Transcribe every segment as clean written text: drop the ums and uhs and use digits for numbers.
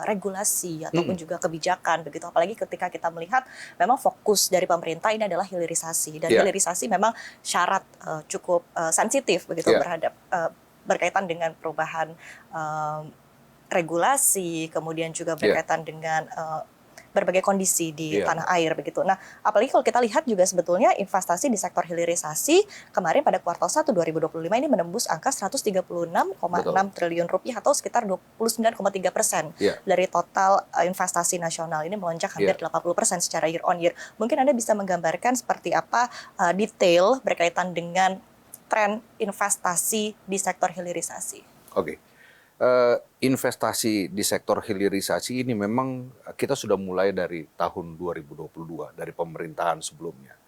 regulasi ataupun juga kebijakan begitu, apalagi ketika kita melihat memang fokus dari pemerintah ini adalah hilirisasi dan hilirisasi memang syarat cukup sensitif begitu berkaitan dengan perubahan regulasi, kemudian juga berkaitan dengan berbagai kondisi di tanah air begitu. Nah, apalagi kalau kita lihat juga sebetulnya investasi di sektor hilirisasi kemarin pada kuartal 1 2025 ini menembus angka 136,6 triliun rupiah atau sekitar 29,3% dari total investasi nasional. Ini melonjak hampir 80% secara year on year. Mungkin Anda bisa menggambarkan seperti apa detail berkaitan dengan tren investasi di sektor hilirisasi. Oke. Investasi di sektor hilirisasi ini memang kita sudah mulai dari tahun 2022 dari pemerintahan sebelumnya.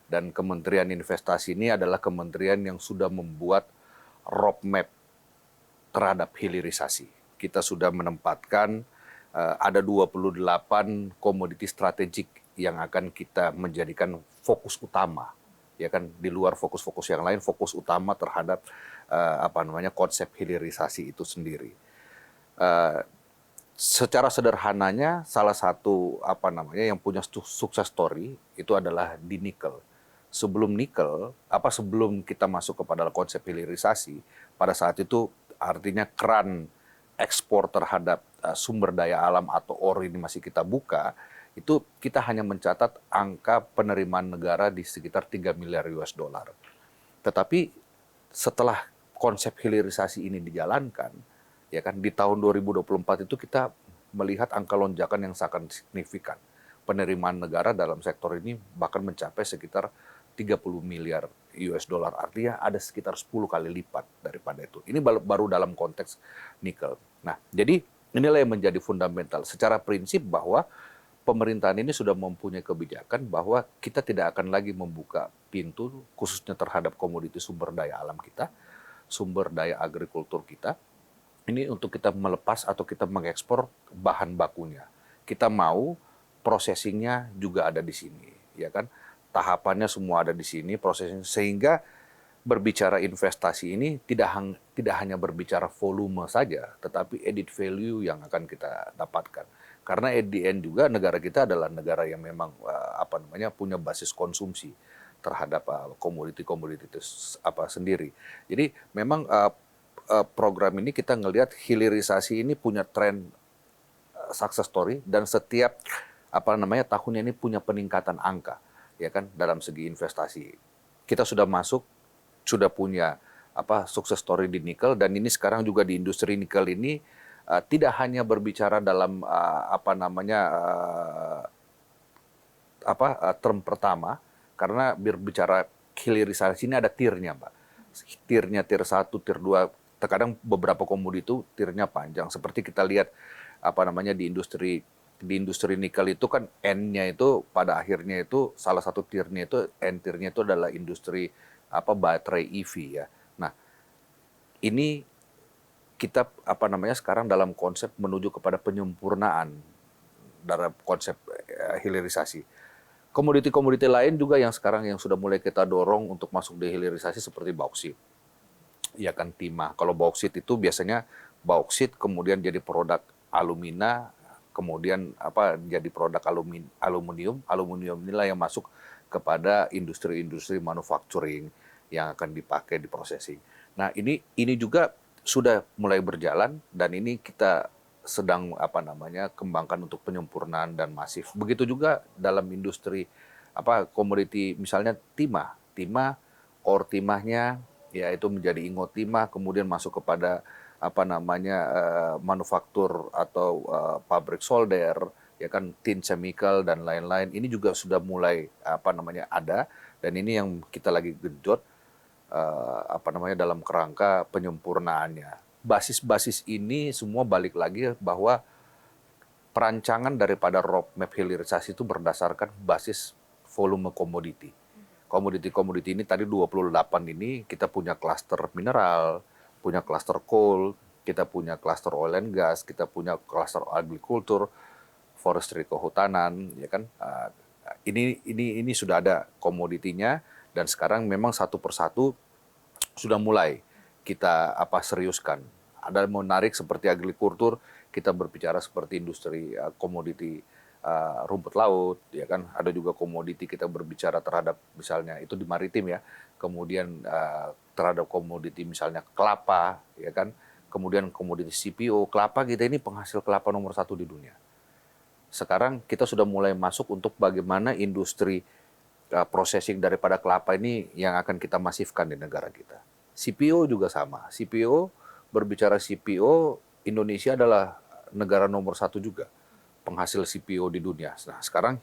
Dan Kementerian Investasi ini adalah kementerian yang sudah membuat roadmap terhadap hilirisasi. Kita sudah menempatkan ada 28 komoditi strategik yang akan kita menjadikan fokus utama. Ya kan, di luar fokus-fokus yang lain, fokus utama terhadap konsep hilirisasi itu sendiri. Secara sederhananya, salah satu yang punya sukses story itu adalah di nikel. Sebelum kita masuk kepada konsep hilirisasi, pada saat itu artinya keran ekspor terhadap sumber daya alam atau ore ini masih kita buka, itu kita hanya mencatat angka penerimaan negara di sekitar 3 miliar US dollar. Tetapi setelah konsep hilirisasi ini dijalankan, ya kan, di tahun 2024 itu kita melihat angka lonjakan yang sangat signifikan. Penerimaan negara dalam sektor ini bahkan mencapai sekitar 30 miliar US dollar. Artinya ada sekitar 10 kali lipat daripada itu. Ini baru dalam konteks nikel. Nah, jadi inilah yang menjadi fundamental. Secara prinsip bahwa pemerintahan ini sudah mempunyai kebijakan bahwa kita tidak akan lagi membuka pintu khususnya terhadap komoditi sumber daya alam kita, sumber daya agrikultur kita, ini untuk kita melepas atau kita mengekspor bahan bakunya. Kita mau processingnya juga ada di sini, ya kan? Tahapannya semua ada di sini, prosesnya, sehingga berbicara investasi ini tidak hanya berbicara volume saja, tetapi added value yang akan kita dapatkan. Karena at the end juga negara kita adalah negara yang memang punya basis konsumsi terhadap komoditi-komoditi itu sendiri. Jadi memang program ini kita ngelihat hilirisasi ini punya tren success story dan setiap tahunnya ini punya peningkatan angka, ya kan, dalam segi investasi. Kita sudah punya sukses story di nikel, dan ini sekarang juga di industri nikel ini tidak hanya berbicara dalam term pertama, karena berbicara hilirisasi ini ada tiernya, Mbak. Tiernya, tier 1, tier 2, terkadang beberapa komoditi itu tiernya panjang. Seperti kita lihat di industri nikel itu kan N-nya itu pada akhirnya itu salah satu tiernya itu N-tiernya itu adalah industri baterai EV ya. Nah, ini kita sekarang dalam konsep menuju kepada penyempurnaan dalam konsep hilirisasi. Komoditi-komoditi lain juga yang sekarang yang sudah mulai kita dorong untuk masuk di hilirisasi seperti bauksit. Ya kan, timah. Kalau bauksit itu biasanya bauksit kemudian jadi produk alumina, kemudian jadi produk aluminium. Aluminium inilah yang masuk kepada industri-industri manufacturing yang akan dipakai di processing. Nah, ini juga sudah mulai berjalan dan ini kita sedang kembangkan untuk penyempurnaan dan masif. Begitu juga dalam industri komoditi misalnya timah, ore timahnya yaitu menjadi ingot timah, kemudian masuk kepada manufaktur atau pabrik solder, ya kan, tin chemical dan lain-lain. Ini juga sudah mulai ada, dan ini yang kita lagi genjot dalam kerangka penyempurnaannya. Basis-basis ini semua balik lagi bahwa perancangan daripada roadmap hilirisasi itu berdasarkan basis volume komoditi. Komoditi-komoditi ini tadi 28 ini kita punya klaster mineral, punya klaster coal, kita punya klaster oil and gas, kita punya klaster agrikultur, forestry kehutanan, ya kan. Ini sudah ada komoditinya, dan sekarang memang satu persatu sudah mulai kita seriuskan. Ada menarik seperti agrikultur, kita berbicara seperti industri komoditi rumput laut, ya kan. Ada juga komoditi kita berbicara terhadap misalnya itu di maritim ya. Kemudian terhadap komoditi misalnya kelapa, ya kan. Kemudian komoditi CPO, kelapa kita ini penghasil kelapa nomor 1 di dunia. Sekarang kita sudah mulai masuk untuk bagaimana industri processing daripada kelapa ini yang akan kita masifkan di negara kita. CPO juga sama. CPO, berbicara CPO, Indonesia adalah negara nomor 1 juga penghasil CPO di dunia. Nah, sekarang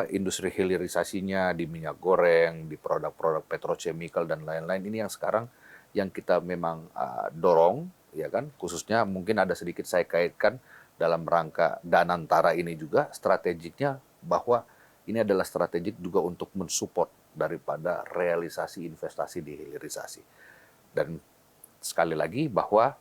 industri hilirisasinya di minyak goreng, di produk-produk petrochemical dan lain-lain ini yang sekarang yang kita memang dorong, ya kan? Khususnya mungkin ada sedikit saya kaitkan dalam rangka Danantara ini juga strategiknya bahwa ini adalah strategik juga untuk mensupport daripada realisasi investasi di hilirisasi. Dan sekali lagi bahwa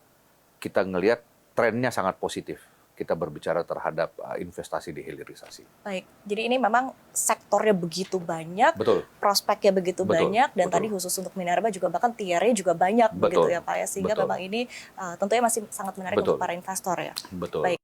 kita ngelihat trennya sangat positif. Kita berbicara terhadap investasi di hilirisasi. Baik, jadi ini memang sektornya begitu banyak, betul, prospeknya begitu betul, banyak, dan betul. tadi khusus untuk minerba juga bahkan tiernya juga banyak, betul, begitu ya Pak ya, sehingga betul. memang ini tentunya masih sangat menarik betul. untuk para investor ya. Betul. Baik.